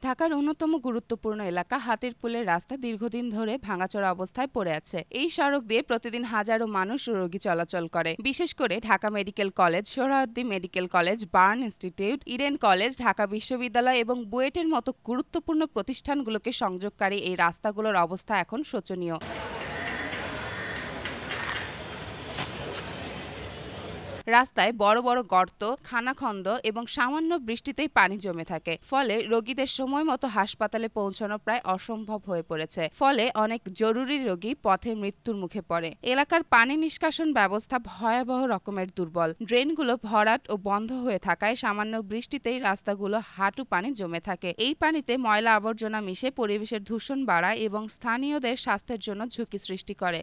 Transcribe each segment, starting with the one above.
ঢাকার অন্যতম গুরুত্বপূর্ণ এলাকা হাতিরপুলের রাস্তা দীর্ঘদিন ধরে ভাঙাচোরা অবস্থায় পড়ে আছে। এই সড়ক দিয়ে প্রতিদিন হাজারো মানুষ ও রোগী চলাচল করে। বিশেষ করে Dhaka medical college, Suhrawardy medical college, burn institute, Eden college, Dhaka বিশ্ববিদ্যালয় এবং বুয়েটের মতো গুরুত্বপূর্ণ প্রতিষ্ঠানগুলোকে সংযোগকারী এই রাস্তাগুলোর অবস্থা এখন শোচনীয়। রাস্তায় বড় বড় গর্ত, খানাখন্দ এবং সামান্য বৃষ্টিতেই পানি জমে থাকে। ফলে রোগীদের সময় মতো হাসপাতালে পৌঁছানো প্রায় অসম্ভব হয়ে পড়েছে। ফলে অনেক জরুরি রোগী পথে মৃত্যুর মুখে পড়ে। এলাকার পানি নিষ্কাশন ব্যবস্থা ভয়াবহ রকমের দুর্বল। ড্রেনগুলো ভরাট ও বন্ধ হয়ে থাকায় সামান্য বৃষ্টিতেই রাস্তাগুলো হাঁটু পানি জমে থাকে। এই পানিতে ময়লা আবর্জনা মিশে পরিবেশের দূষণ বাড়ায় এবং স্থানীয়দের স্বাস্থ্যের জন্য ঝুঁকি সৃষ্টি করে।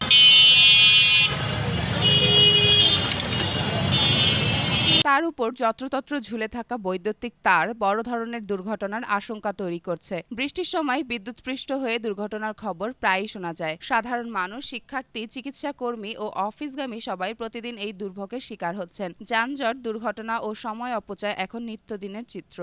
তার উপর যত্রতত্র ঝুলে থাকা বৈদ্যুতিক তার বড় ধরনের দুর্ঘটনার আশঙ্কা তৈরি করছে। বৃষ্টির সময় বিদ্যুৎস্পৃষ্ট হয়ে দুর্ঘটনার খবর প্রায়ই শোনা যায়। সাধারণ মানুষ, শিক্ষার্থী, চিকিৎসা কর্মী ও অফিসগামী সবাই প্রতিদিন এই দুর্ভোগের শিকার হচ্ছেন। যানজট, দুর্ঘটনা ও সময় অপচয় এখন নিত্যদিনের চিত্র।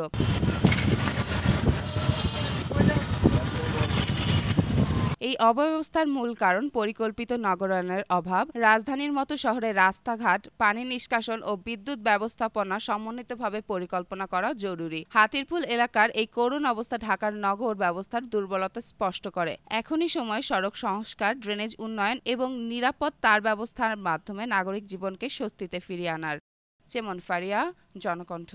এই অব্যবস্থার মূল কারণ পরিকল্পিত নগরায়নের অভাব। রাজধানীর মতো শহরে রাস্তাঘাট, পানি নিষ্কাশন ও বিদ্যুৎ ব্যবস্থাপনা সমন্বিতভাবে পরিকল্পনা করা জরুরি। হাতিরপুল এলাকার এই করুণ অবস্থা ঢাকার নগর ব্যবস্থার দুর্বলতা স্পষ্ট করে। এখনই সময় সড়ক সংস্কার, ড্রেনেজ উন্নয়ন এবং নিরাপদ তার ব্যবস্থার মাধ্যমে নাগরিক জীবনকে স্বস্তিতে ফিরিয়ে আনার। চেমন ফারিয়া, জনকণ্ঠ।